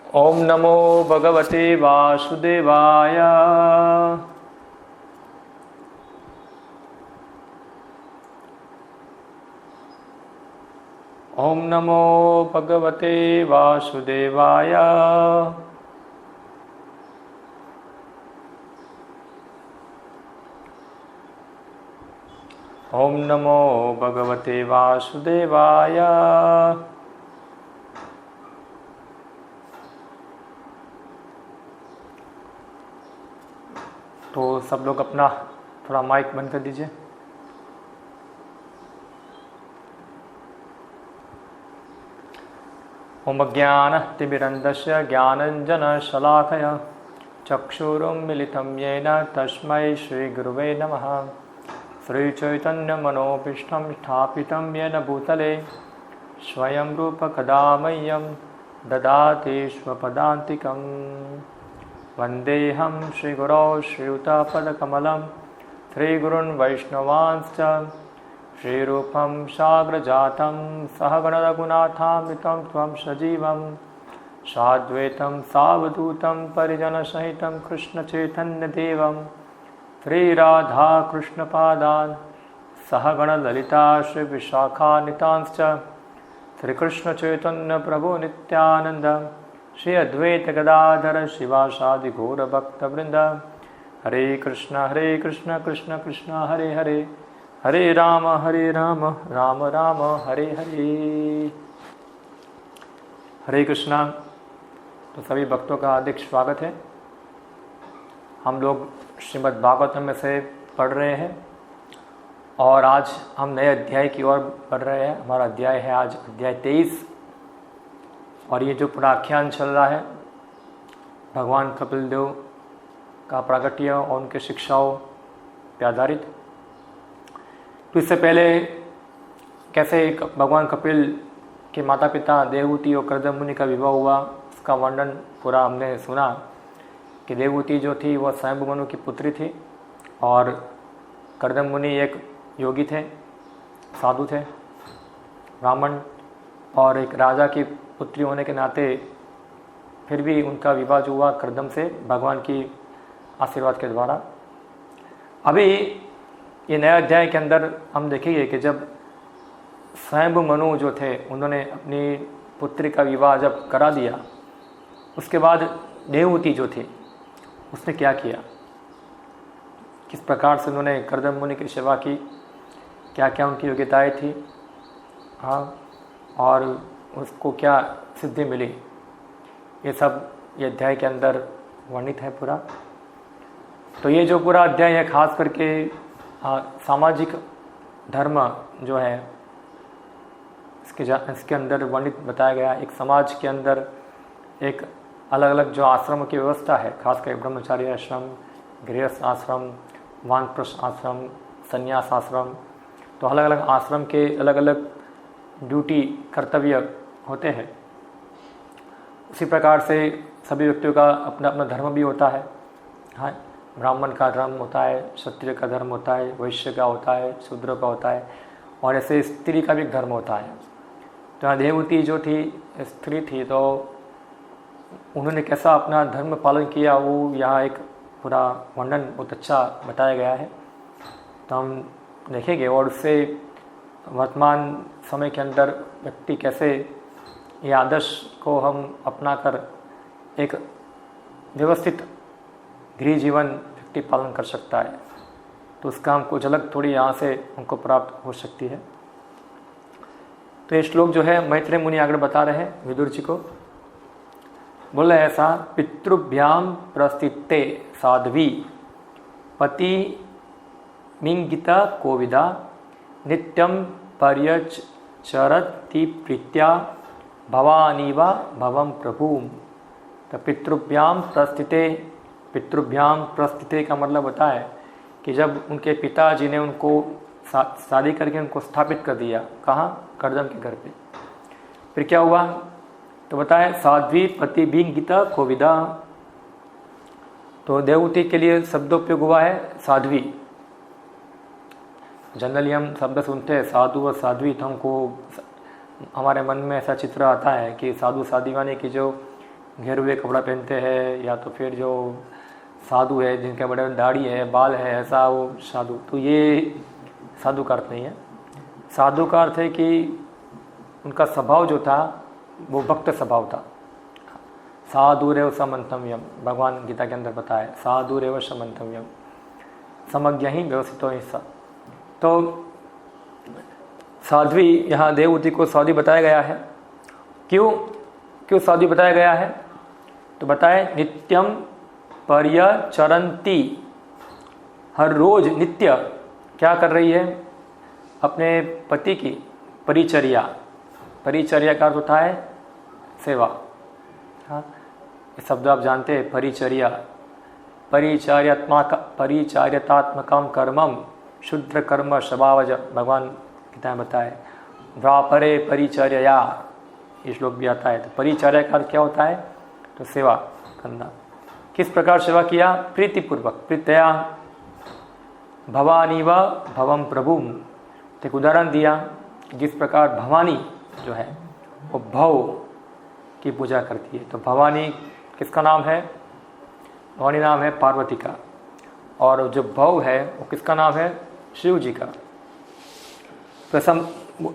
ओम नमो भगवते वासुदेवाय। ओम नमो भगवते वासुदेवाय। ओम नमो भगवते वासुदेवाय। तो सब लोग अपना थोड़ा माइक बंद कर दीजिए। ओम अज्ञानतिमिरन्धस्य ज्ञानञ्जनशलाकया चक्षुरुन्मिलितं येन तस्मै श्रीगुरुवे नमः। श्रीचैतन्यमनोभीष्टं स्थापितं येन भूतले स्वयं रूपकदा मह्यं ददाति स्वपदान्तिकम्। वन्देऽहं श्रीगुरौ श्रीयुतपदकमलं श्रीगुरून् वैष्णवांश्च श्रीरूपं साग्रजातं सहगणरघुनाथान्वितं त्वं सजीवं साद्वैतं सावधूतं परिजनसहितं कृष्णचैतन्यदेवं श्रीराधाकृष्णपादान् सहगणललिता श्रीविशाखान्वितांश्च श्रीकृष्णचैतन्यप्रभो नित्यानन्द श्री अद्वैत गदाधर शिवासादि गौरभक्तवृंद। हरे कृष्ण कृष्ण कृष्ण हरे हरे, हरे राम राम राम हरे हरे। हरे कृष्णा। तो सभी भक्तों का हार्दिक स्वागत है। हम लोग श्रीमद् भागवतम में से पढ़ रहे हैं और आज हम नए अध्याय की ओर बढ़ रहे हैं। हमारा अध्याय है आज अध्याय 23 और ये जो पूरा आख्यान चल रहा है भगवान कपिल देव का प्रागट्य और उनके शिक्षाओं पर आधारित। तो इससे पहले कैसे भगवान कपिल के माता पिता देवहूति और कर्दम मुनि का विवाह हुआ उसका वर्णन पूरा हमने सुना कि देवहूति जो थी वह स्वयं मनु की पुत्री थी और कर्दम मुनि एक योगी थे, साधु थे, ब्राह्मण और एक राजा की पुत्री होने के नाते फिर भी उनका विवाह जो हुआ कर्दम से भगवान की आशीर्वाद के द्वारा। अभी ये नया अध्याय के अंदर हम देखेंगे कि जब स्वयं मनु जो थे उन्होंने अपनी पुत्री का विवाह जब करा दिया उसके बाद देवहूति जो थी उसने क्या किया, किस प्रकार से उन्होंने कर्दम मुनि की सेवा की, क्या क्या उनकी योग्यताएं थी, हाँ, और उसको क्या सिद्धि मिली, ये सब ये अध्याय के अंदर वर्णित है पूरा। तो ये जो पूरा अध्याय है खास करके सामाजिक धर्म जो है इसके अंदर वर्णित बताया गया। एक समाज के अंदर एक अलग अलग जो आश्रम की व्यवस्था है, खासकर ब्रह्मचारी आश्रम, गृहस्थ आश्रम, वानप्रस्थ आश्रम, संन्यास आश्रम, तो अलग अलग आश्रम के अलग अलग ड्यूटी कर्तव्य होते हैं। उसी प्रकार से सभी व्यक्तियों का अपना अपना धर्म भी होता है। हाँ, ब्राह्मण का धर्म होता है, क्षत्रिय का धर्म होता है, वैश्य का होता है, शूद्र का होता है और ऐसे स्त्री का भी एक धर्म होता है। तो यहाँ देवहूति जो थी स्त्री थी तो उन्होंने कैसा अपना धर्म पालन किया वो यहाँ एक पूरा वर्णन बहुत अच्छा बताया गया है। तो हम देखेंगे और उससे वर्तमान समय के अंदर व्यक्ति कैसे ये आदर्श को हम अपना कर एक व्यवस्थित गृह जीवन व्यक्ति पालन कर सकता है। तो उसका हमको झलक थोड़ी यहाँ से हमको प्राप्त हो सकती है। तो ये श्लोक जो है मैत्रेय मुनि आगे बता रहे हैं विदुर जी को। बोले ऐसा, पितृभ्याम प्रस्थिते साध्वी पति मिंगिता कोविदा नित्यं पर्यचरति प्रीत्या भवानीवा भवम प्रभुम। तो पितृभ्याम प्रस्थिते का मतलब होता है कि जब उनके पिताजी ने उनको शादी करके उनको स्थापित कर दिया, कहाँ? कर्दम के घर पे। फिर क्या हुआ तो बताए साध्वी पति विंगिता कोविदा। तो देवहूति के लिए शब्दोपयोग हुआ है साध्वी। जनरली हम शब्द सुनते हैं साधु और साध्वी तो हमको हमारे मन में ऐसा चित्र आता है कि साधु साध्वी माने कि जो घेरे हुए कपड़ा पहनते हैं, या तो फिर जो साधु है जिनके बड़े दाढ़ी है, बाल है, ऐसा वो साधु, तो ये साधु का अर्थ नहीं है। साधु का अर्थ है कि उनका स्वभाव जो था वो भक्त स्वभाव था। साधुरेव समंतव्यम, भगवान गीता के अंदर बताया, साधुरेव समंतव्यम, समज्ञ ही व्यवस्थितो ही सा। तो साध्वी, यहाँ देवहूति को साध्वी बताया गया है। क्यों साध्वी बताया गया है? तो बताए नित्यम पर्यचरंती, हर रोज नित्य क्या कर रही है? अपने पति की परिचर्या। परिचर्या का अर्थ होता है सेवा। हाँ, ये शब्द आप जानते हैं, परिचर्या। परिचार्यतात्मकम कर्मम शुद्र कर्म स्वभावज, भगवान गीता में बताए। द्वापरे परिचर्या, ये श्लोक भी आता है। तो परिचर्या का अर्थ क्या होता है? तो सेवा करना। किस प्रकार सेवा किया? प्रीतिपूर्वक, प्रीतया भवानी व भवम प्रभुम। एक उदाहरण दिया, जिस प्रकार भवानी जो है वो भव की पूजा करती है। तो भवानी किसका नाम है? भवानी नाम है पार्वती का, और जो भव है वो किसका नाम है? शिव जी का। तो ऐसा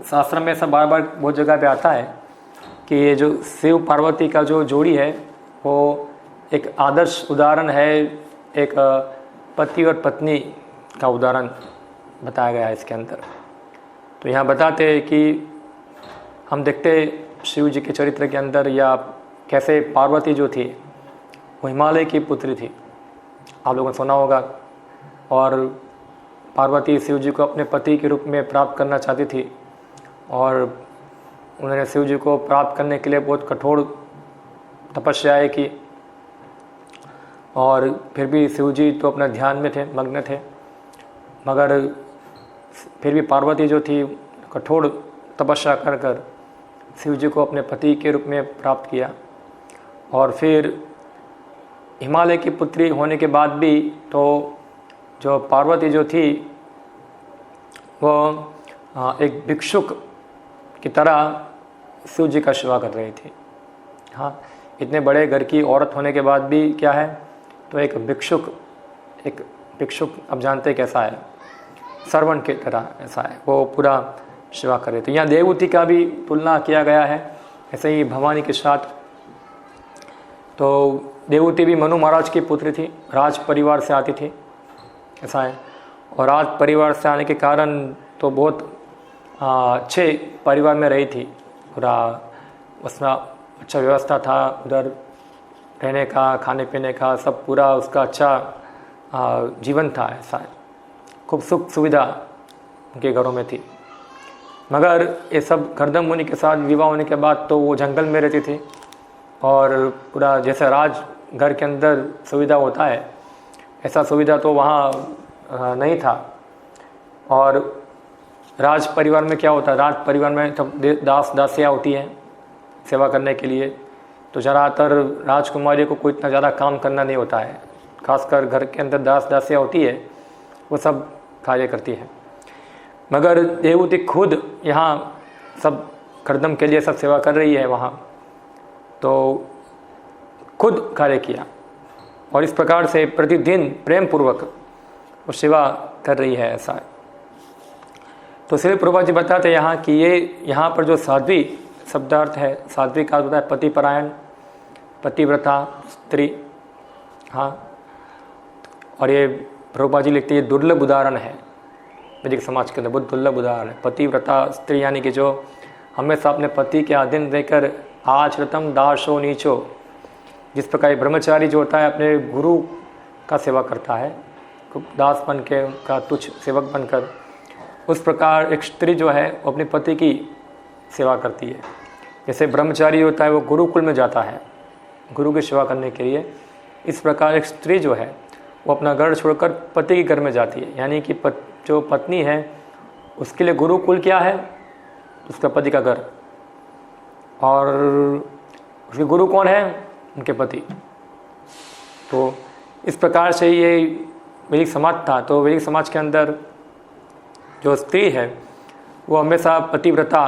शास्त्र में ऐसा बार बार बहुत जगह पे आता है कि ये जो शिव पार्वती का जो जोड़ी है वो एक आदर्श उदाहरण है, एक पति और पत्नी का उदाहरण बताया गया है इसके अंदर। तो यहाँ बताते हैं कि हम देखते शिव जी के चरित्र के अंदर, या कैसे पार्वती जो थी वो हिमालय की पुत्री थी, आप लोगों ने सुना होगा। और पार्वती शिव जी को अपने पति के रूप में प्राप्त करना चाहती थी, और उन्होंने शिव जी को प्राप्त करने के लिए बहुत कठोर तपस्याएं की, और फिर भी शिव जी तो अपना ध्यान में थे, मग्न थे। मगर फिर भी पार्वती जो थी कठोर तपस्या कर कर शिव जी को अपने पति के रूप में प्राप्त किया। और फिर हिमालय की पुत्री होने के बाद भी तो जो पार्वती जो थी वो एक भिक्षुक की तरह शिव जी का सेवा कर रही थी। हाँ, इतने बड़े घर की औरत होने के बाद भी क्या है, तो एक भिक्षुक अब जानते कैसा है, सर्वेंट की तरह ऐसा है, वो पूरा सेवा करे। तो यहाँ देवहूति का भी तुलना किया गया है ऐसे ही भवानी के साथ। तो देवहूति भी मनु महाराज की पुत्री थी, राज परिवार से आती थी, ऐसा है। और राज परिवार से आने के कारण तो बहुत अच्छे परिवार में रही थी, पूरा उसमें अच्छा व्यवस्था था, उधर रहने का, खाने पीने का सब पूरा उसका अच्छा जीवन था, ऐसा है। खूब सुख सुविधा उनके घरों में थी। मगर ये सब कर्दम मुनि के साथ विवाह होने के बाद तो वो जंगल में रहती थी, और पूरा जैसे राज घर के अंदर सुविधा होता है ऐसा सुविधा तो वहाँ नहीं था। और राज परिवार में क्या होता है, राज परिवार में सब दास दासियाँ होती हैं सेवा करने के लिए। तो ज़्यादातर राजकुमारी को कोई इतना ज़्यादा काम करना नहीं होता है, खासकर घर के अंदर दास दासियाँ होती है वो सब कार्य करती है। मगर देवहूति खुद यहाँ सब कर्दम के लिए सब सेवा कर रही है वहाँ, तो खुद कार्य किया, और इस प्रकार से प्रतिदिन प्रेम पूर्वक वो सेवा कर रही है, ऐसा है। तो श्री प्रभुपाद जी बताते हैं यहाँ कि ये यहाँ पर जो साध्वी शब्दार्थ है, साध्वी का होता है पतिपरायण, पतिव्रता स्त्री। हाँ, और ये प्रभुपाद जी लिखते हैं ये दुर्लभ उदाहरण है वैदिक समाज के अंदर, बहुत दुर्लभ उदाहरण है। पतिव्रता स्त्री यानी कि जो हमेशा अपने पति के अधीन रहकर आचरतम दासो नीचो, जिस प्रकार ब्रह्मचारी जो होता है अपने गुरु का सेवा करता है, दास बन के उनका तुच्छ सेवक बनकर, उस प्रकार एक स्त्री जो है वो अपने पति की सेवा करती है। जैसे ब्रह्मचारी होता है वो गुरुकुल में जाता है गुरु की सेवा करने के लिए, इस प्रकार एक स्त्री जो है वो अपना घर छोड़कर पति के घर में जाती है। यानी कि जो पत्नी है उसके लिए गुरुकुल क्या है, उसका पति का घर, और उसके गुरु कौन है, उनके पति। तो इस प्रकार से ये वैदिक समाज था। तो वैदिक समाज के अंदर जो स्त्री है वो हमेशा पतिव्रता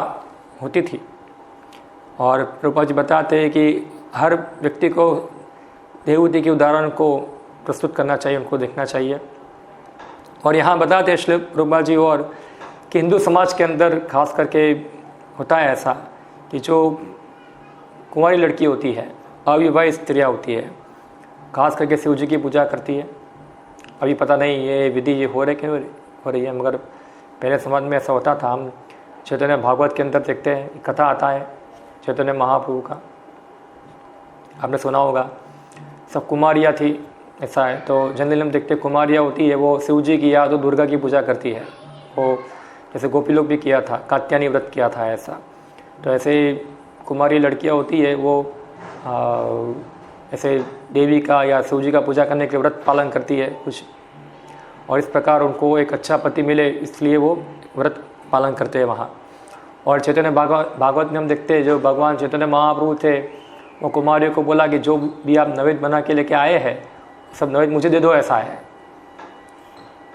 होती थी। और प्रभुपाद जी बताते हैं कि हर व्यक्ति को देवहूति के उदाहरण को प्रस्तुत करना चाहिए, उनको देखना चाहिए। और यहाँ बताते हैं श्री प्रभुपाद जी और कि हिंदू समाज के अंदर खास करके होता है ऐसा कि जो कुंवारी लड़की होती है, अविवाहित स्त्रियाँ होती है, खास करके शिव जी की पूजा करती है। अभी पता नहीं ये विधि ये हो रही है, मगर पहले समाज में ऐसा होता था। हम चैतन्य भागवत के अंदर देखते हैं, कथा आता है चैतन्य महाप्रभु का, आपने सुना होगा। सब कुमारियाँ थी, ऐसा है। तो जनरली हम देखते कुमारियाँ होती है वो शिव जी की या तो दुर्गा की पूजा करती है। वो जैसे गोपी लोग भी किया था, कात्यायनी व्रत किया था ऐसा। तो ऐसे कुमारी लड़कियाँ होती है वो ऐसे देवी का या शिव जी का पूजा करने के लिए व्रत पालन करती है कुछ, और इस प्रकार उनको एक अच्छा पति मिले इसलिए वो व्रत पालन करते हैं वहाँ। और चैतन्य भागवत में हम देखते हैं जो भगवान चैतन्य महाप्रभु थे, वो कुमारियों को बोला कि जो भी आप नैवेद्य बना के लेके आए हैं सब नैवेद्य मुझे दे दो, ऐसा है।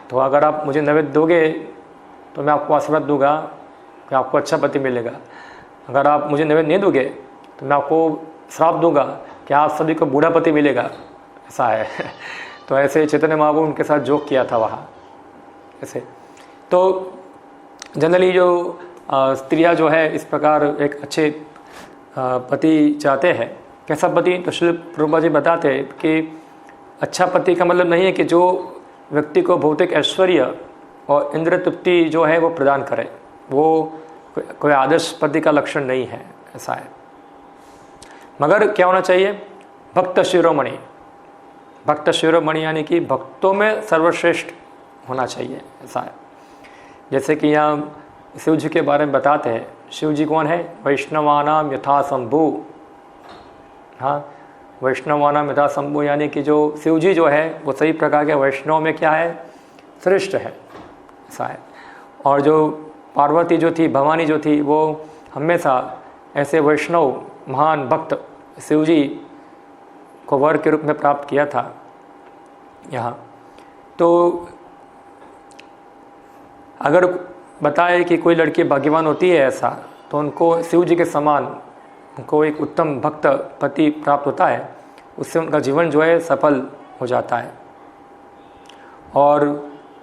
तो अगर आप मुझे नैवेद्य दोगे तो मैं आपको आशीर्वाद दूंगा कि आपको अच्छा पति मिलेगा। अगर आप मुझे नैवेद्य नहीं दोगे तो मैं आपको श्राप दूंगा कि आप सभी को बूढ़ा पति मिलेगा, ऐसा है। तो ऐसे चैतन्य महाप्रभु उनके साथ जोक किया था वहाँ ऐसे। तो जनरली जो स्त्रियाँ जो है इस प्रकार एक अच्छे पति चाहते हैं। कैसा पति? तो श्री प्रभुपाद जी बताते हैं कि अच्छा पति का मतलब नहीं है कि जो व्यक्ति को भौतिक ऐश्वर्य और इंद्रिय तृप्ति जो है वो प्रदान करे, वो कोई आदर्श पति का लक्षण नहीं है, ऐसा है। मगर क्या होना चाहिए? भक्त शिरोमणि। भक्त शिरोमणि यानी कि भक्तों में सर्वश्रेष्ठ होना चाहिए, ऐसा है। जैसे कि यहाँ शिव जी के बारे में बताते हैं। शिव जी कौन है? वैष्णवानाम यथा शंभु। हाँ, वैष्णवानाम यथा शंभु यानी कि जो शिव जी जो है वो सभी प्रकार के वैष्णव में क्या है? श्रेष्ठ है, ऐसा है। और जो पार्वती जो थी, भवानी जो थी, वो हमेशा ऐसे वैष्णव महान भक्त शिव जी को वर के रूप में प्राप्त किया था यहाँ। तो अगर बताए कि कोई लड़की भाग्यवान होती है ऐसा, तो उनको शिव जी के समान उनको एक उत्तम भक्त पति प्राप्त होता है, उससे उनका जीवन जो है सफल हो जाता है। और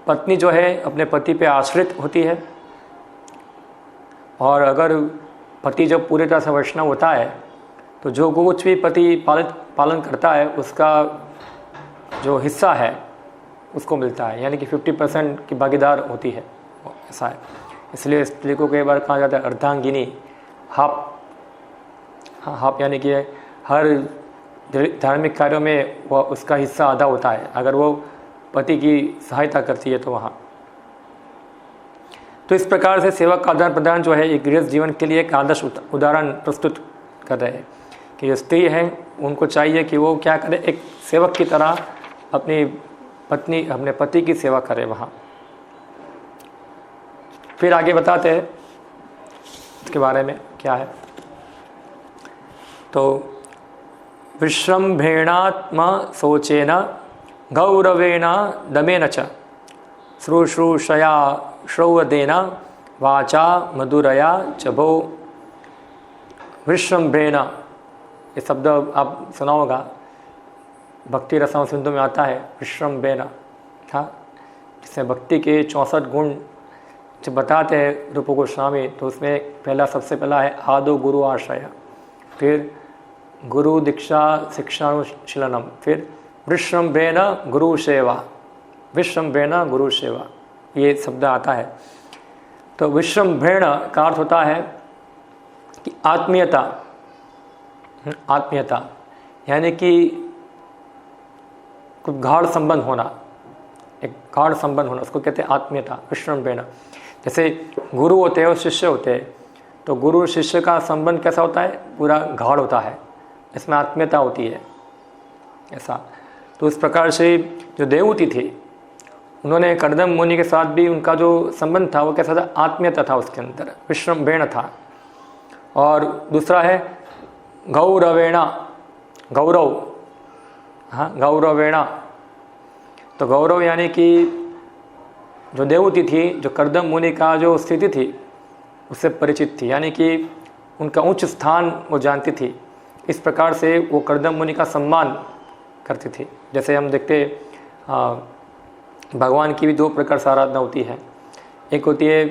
पत्नी जो है अपने पति पे आश्रित होती है। और अगर पति जब पूरी तरह से वैष्णव होता है तो जो कुछ भी पति पालन करता है उसका जो हिस्सा है उसको मिलता है, यानी कि 50% की भागीदार होती है, ऐसा है। इसलिए स्त्री को कई बार कहा जाता है अर्धांगिनी, हाफ यानी कि हर धार्मिक कार्यों में वो उसका हिस्सा आधा होता है अगर वो पति की सहायता करती है तो वहाँ। तो इस प्रकार से सेवा का आदान प्रदान जो है एक गृहस्थ जीवन के लिए एक आदर्श उदाहरण प्रस्तुत कर रहे हैं कि जो स्त्री है उनको चाहिए कि वो क्या करे, एक सेवक की तरह अपने पति की सेवा करे वहाँ। फिर आगे बताते हैं इसके बारे में क्या है। तो विश्रम्भेणात्मा शोचेन गौरवेण दमेन च श्रुश्रूषया श्रौवदेन वाचा मधुरया च भो। विश्रम्भेण ये शब्द आप सुना होगा, भक्ति रसम सिंधु में आता है विश्रम्भेण। हाँ, जिसमें भक्ति के 64 गुण जब बताते हैं रूप गोस्वामी, तो उसमें सबसे पहला है आदो गुरु आश्रय, फिर गुरु दीक्षा शिक्षानुशीलनम, फिर विश्रम्भेन गुरु सेवा, विश्रम्भेन गुरु सेवा, ये शब्द आता है। तो विश्रम्भेन का अर्थ होता है कि आत्मीयता, आत्मीयता यानी कि कुछ गाढ़ संबंध होना, एक गाढ़ संबंध होना, उसको कहते हैं आत्मीयता, विश्रम्भेन। जैसे गुरु होते हैं और शिष्य होते हैं, तो गुरु शिष्य का संबंध कैसा होता है? पूरा गाढ़ होता है, इसमें आत्मीयता होती है, ऐसा। तो इस प्रकार से जो देवहूति थी उन्होंने कर्दम मुनि के साथ भी उनका जो संबंध था वो कैसा था? आत्मीयता था उसके अंदर, विश्रम्भेण था। और दूसरा है गौरवेणा, गौरव, हाँ गौरवेणा। तो गौरव यानी कि जो देवहूति थी, जो कर्दम मुनि का जो स्थिति थी उससे परिचित थी, यानी कि उनका उच्च स्थान वो जानती थी, इस प्रकार से वो कर्दम मुनि का सम्मान करते थे। जैसे हम देखते भगवान की भी दो प्रकार से आराधना होती है। एक होती है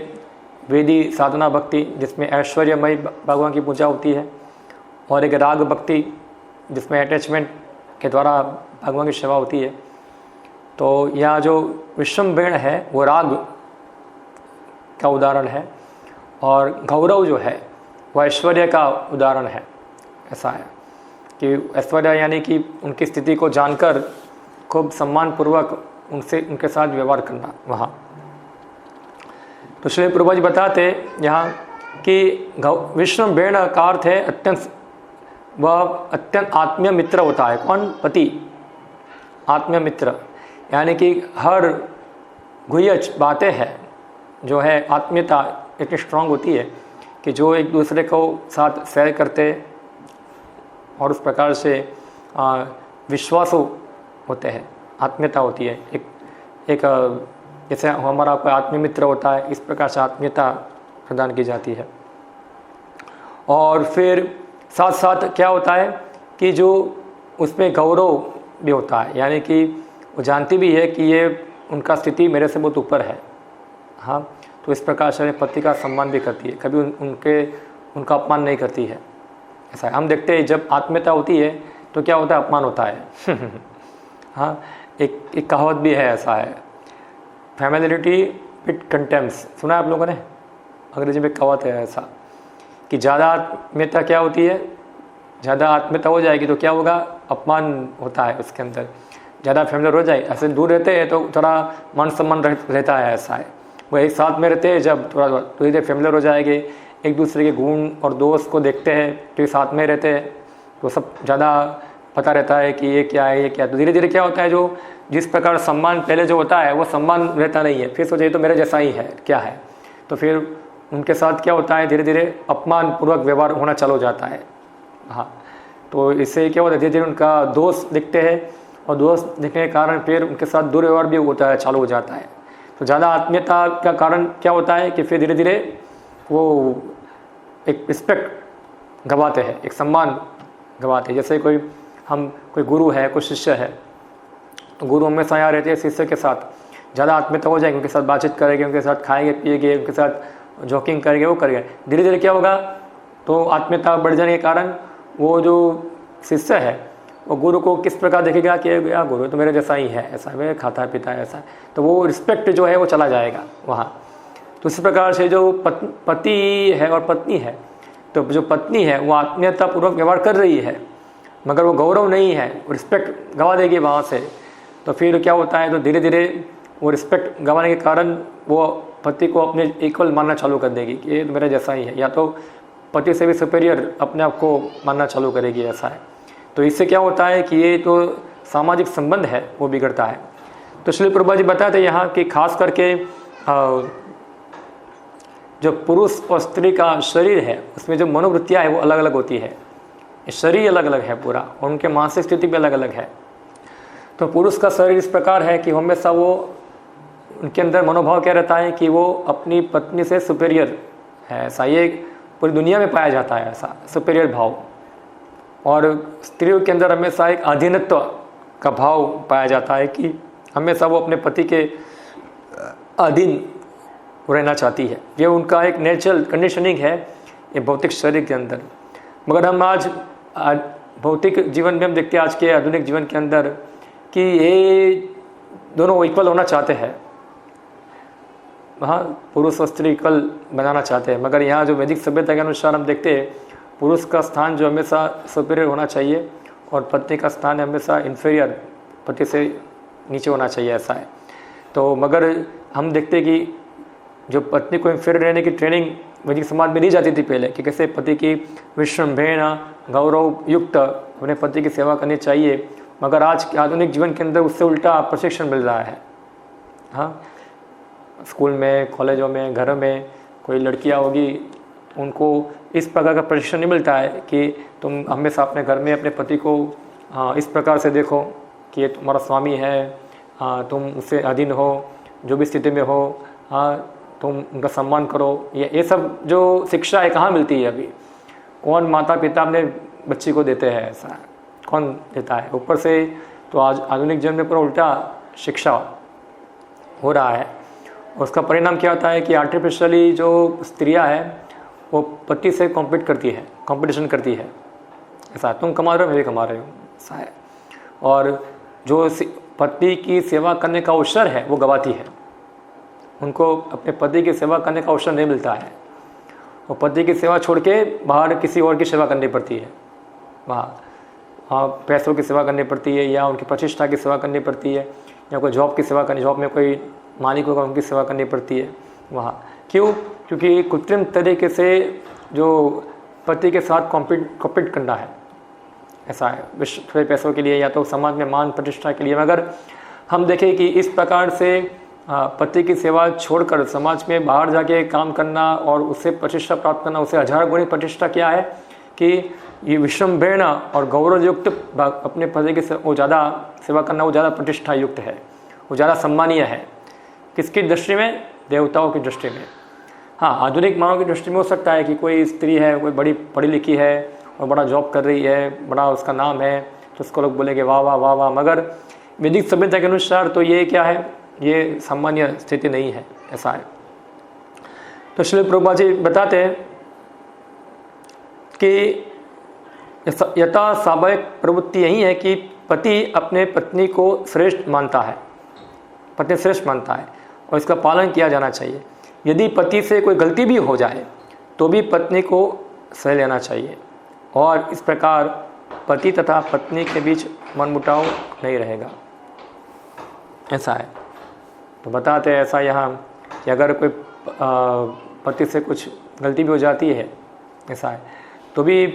वेदी साधना भक्ति, जिसमें ऐश्वर्यमय भगवान की पूजा होती है, और एक राग भक्ति जिसमें अटैचमेंट के द्वारा भगवान की सेवा होती है। तो यहाँ जो विश्वम्भेन है वो राग का उदाहरण है, और गौरव जो है वह ऐश्वर्य का उदाहरण है। ऐसा है कि ऐश्वर्य यानी कि उनकी स्थिति को जानकर खूब सम्मानपूर्वक उनके साथ व्यवहार करना वहाँ। तो श्री प्रभुपाद जी बताते यहाँ कि विश्वम्भेन का अर्थ है अत्यंत आत्मीय मित्र होता है। कौन? पति, आत्मीय मित्र, यानी कि हर गुह्य बातें हैं जो है आत्मीयता इतनी स्ट्रांग होती है कि जो एक दूसरे को साथ शेयर करते और उस प्रकार से विश्वासु होते हैं, आत्मीयता होती है। एक जैसे हमारा कोई आत्मीय मित्र होता है, इस प्रकार से आत्मीयता प्रदान की जाती है। और फिर साथ साथ क्या होता है कि जो उसमें गौरव भी होता है, यानी कि वो जानती भी है कि ये उनका स्थिति मेरे से बहुत ऊपर है। हाँ, तो इस प्रकार से पति का सम्मान भी करती है, कभी उनका अपमान नहीं करती है। ऐसा है। हम देखते हैं जब आत्मीयता होती है तो क्या होता है? अपमान होता है। हाँ, एक कहावत भी है, ऐसा है, फैमिलियरिटी विद कंटेम्प्ट। सुना है आप लोगों ने? अंग्रेजी में कहावत है ऐसा कि ज़्यादा आत्मीयता क्या होती है, ज़्यादा आत्मीयता हो जाएगी तो क्या होगा? अपमान होता है उसके अंदर। ज़्यादा फैमिलियर हो जाए, ऐसे दूर रहते हैं तो थोड़ा मान सम्मान रहता है। ऐसा है, वो एक साथ में रहते हैं, जब थोड़ा धीरे धीरे फैमिलियर हो जाएंगे, एक दूसरे के गुण और दोष को देखते हैं, तो ये साथ में रहते हैं तो सब ज़्यादा पता रहता है कि ये क्या है, ये क्या है। तो धीरे धीरे क्या होता है, जो जिस प्रकार सम्मान पहले जो होता है वो सम्मान रहता नहीं है, फिर सोचिए तो मेरे जैसा ही है, क्या है। तो फिर उनके साथ क्या होता है, धीरे धीरे अपमानपूर्वक व्यवहार होना चालू हो जाता है। हाँ, तो इससे क्या होता है, धीरे धीरे उनका दोष दिखते हैं, और दोष दिखने के कारण फिर उनके साथ दुर्व्यवहार भी होता है, चालू हो जाता है। तो ज़्यादा आत्मीयता का कारण क्या होता है कि फिर धीरे धीरे वो एक रिस्पेक्ट गंवाते हैं, एक सम्मान गंवाते हैं। जैसे कोई गुरु है, कोई शिष्य है, तो गुरु हमेशा यहाँ रहते हैं शिष्य के साथ, ज़्यादा आत्मीयता हो जाएगी, उनके साथ बातचीत करेंगे, उनके साथ खाएंगे पिएंगे, उनके साथ जोकिंग करेंगे, वो करेंगे। धीरे धीरे क्या होगा, तो आत्मीयता बढ़ जाने के कारण वो जो शिष्य है वो गुरु को किस प्रकार देखेगा कि यार गुरु तो मेरे जैसा ही है, ऐसा है, खाता है पीता है, ऐसा है। तो वो रिस्पेक्ट जो है वो चला जाएगा वहाँ। तो इसी प्रकार से जो पति है और पत्नी है, तो जो पत्नी है वो आत्मीयतापूर्वक व्यवहार कर रही है, मगर वो गौरव नहीं है, वो रिस्पेक्ट गंवा देगी वहाँ से। तो फिर क्या होता है, तो धीरे धीरे वो रिस्पेक्ट गंवाने के कारण वो पति को अपने इक्वल मानना चालू कर देगी कि ये तो मेरा जैसा ही है, या तो पति से भी सुपीरियर अपने आप को मानना चालू करेगी। ऐसा है। तो इससे क्या होता है कि ये तो सामाजिक संबंध है वो बिगड़ता है। तो श्री प्रभुपाद जी बताते यहाँ कि खास करके जो पुरुष और स्त्री का शरीर है उसमें जो मनोवृत्तियाँ है वो अलग अलग होती है, शरीर अलग अलग है पूरा, और उनके मानसिक स्थिति भी अलग अलग है। तो पुरुष का शरीर इस प्रकार है कि हमेशा वो उनके अंदर मनोभाव क्या रहता है कि वो अपनी पत्नी से सुपीरियर है, ऐसा ये पूरी दुनिया में पाया जाता है, ऐसा सुपीरियर भाव। और स्त्रियों के अंदर हमेशा एक अधीनत्व का भाव पाया जाता है कि हमेशा वो अपने पति के अधीन रहना चाहती है। ये उनका एक नेचुरल कंडीशनिंग है ये भौतिक शरीर के अंदर। मगर हम आज भौतिक जीवन में हम देखते हैं, आज के आधुनिक जीवन के अंदर, कि ये दोनों इक्वल होना चाहते हैं। हाँ, पुरुष और स्त्री इक्वल बनाना चाहते हैं, मगर यहाँ जो वैदिक सभ्यता के अनुसार हम देखते हैं पुरुष का स्थान जो हमेशा सुपीरियर होना चाहिए और पत्नी का स्थान हमेशा इन्फीरियर, पति से नीचे होना चाहिए, ऐसा है। तो मगर हम देखते हैं कि जो पत्नी को इन्फीरियर रहने की ट्रेनिंग वैदिक समाज में दी जाती थी पहले, कि कैसे पति की विश्वम्भेन गौरव युक्त अपने पति की सेवा करनी चाहिए, मगर आज के आधुनिक जीवन के अंदर उससे उल्टा प्रशिक्षण मिल रहा है। हाँ, स्कूल में, कॉलेजों में, घरों में कोई लड़कियां होगी, उनको इस प्रकार का प्रशिक्षण नहीं मिलता है कि तुम हमेशा अपने घर में अपने पति को इस प्रकार से देखो कि ये तुम्हारा स्वामी है, तुम उससे अधीन हो, जो भी स्थिति में हो, तुम उनका सम्मान करो। ये सब जो शिक्षा है कहाँ मिलती है अभी? कौन माता पिता अपने बच्ची को देते हैं, ऐसा कौन देता है? ऊपर से तो आज आधुनिक जीवन में पूरा उल्टा शिक्षा हो रहा है। और उसका परिणाम क्या होता है कि आर्टिफिशियली जो स्त्रियां हैं वो पति से कंपटीशन करती है। ऐसा तुम कमा रहे हो, मैं भी कमा रही हूँ, ऐसा है। और जो पति की सेवा करने का अवसर है वो गवाती है। उनको अपने पति की सेवा करने का अवसर नहीं मिलता है। वो पति की सेवा छोड़ के बाहर किसी और की सेवा करनी पड़ती है, वहाँ पैसों की सेवा करनी पड़ती है, या उनकी प्रतिष्ठा की सेवा करनी पड़ती है, या कोई जॉब की सेवा करनी, जॉब में कोई मालिक होगा उनकी सेवा करनी पड़ती है वहाँ। क्यों? क्योंकि कृत्रिम तरीके से जो पति के साथ कॉम्पीट करना है, ऐसा है, थोड़े पैसों के लिए या तो समाज में मान प्रतिष्ठा के लिए। मगर हम देखें कि इस प्रकार से पति की सेवा छोड़कर समाज में बाहर जाके काम करना और उससे प्रतिष्ठा प्राप्त करना, उससे 1000 गुणी प्रतिष्ठा क्या है कि ये विषम्भेन और गौरवयुक्त अपने पति की वो ज़्यादा सेवा करना, वो ज़्यादा प्रतिष्ठा युक्त है, वो ज़्यादा सम्मानीय है। किसकी दृष्टि में? देवताओं की दृष्टि में। हाँ, आधुनिक मानव की दृष्टि में हो सकता है कि कोई स्त्री है, कोई बड़ी पढ़ी लिखी है और बड़ा जॉब कर रही है, बड़ा उसका नाम है, तो उसको लोग बोलेंगे वाह वाह वाह वाह। मगर वैदिक सभ्यता के अनुसार तो ये क्या है? ये सामान्य स्थिति नहीं है, ऐसा है। तो श्री प्रभुपाद जी बताते हैं कि यथा स्वाभाविक प्रवृत्ति यही है कि पति अपने पत्नी को श्रेष्ठ मानता है, पत्नी श्रेष्ठ मानता है और इसका पालन किया जाना चाहिए। यदि पति से कोई गलती भी हो जाए तो भी पत्नी को सह लेना चाहिए और इस प्रकार पति तथा पत्नी के बीच मनमुटाव नहीं रहेगा, ऐसा है। तो बताते हैं ऐसा यहाँ कि अगर कोई पति से कुछ गलती भी हो जाती है, ऐसा है, तो भी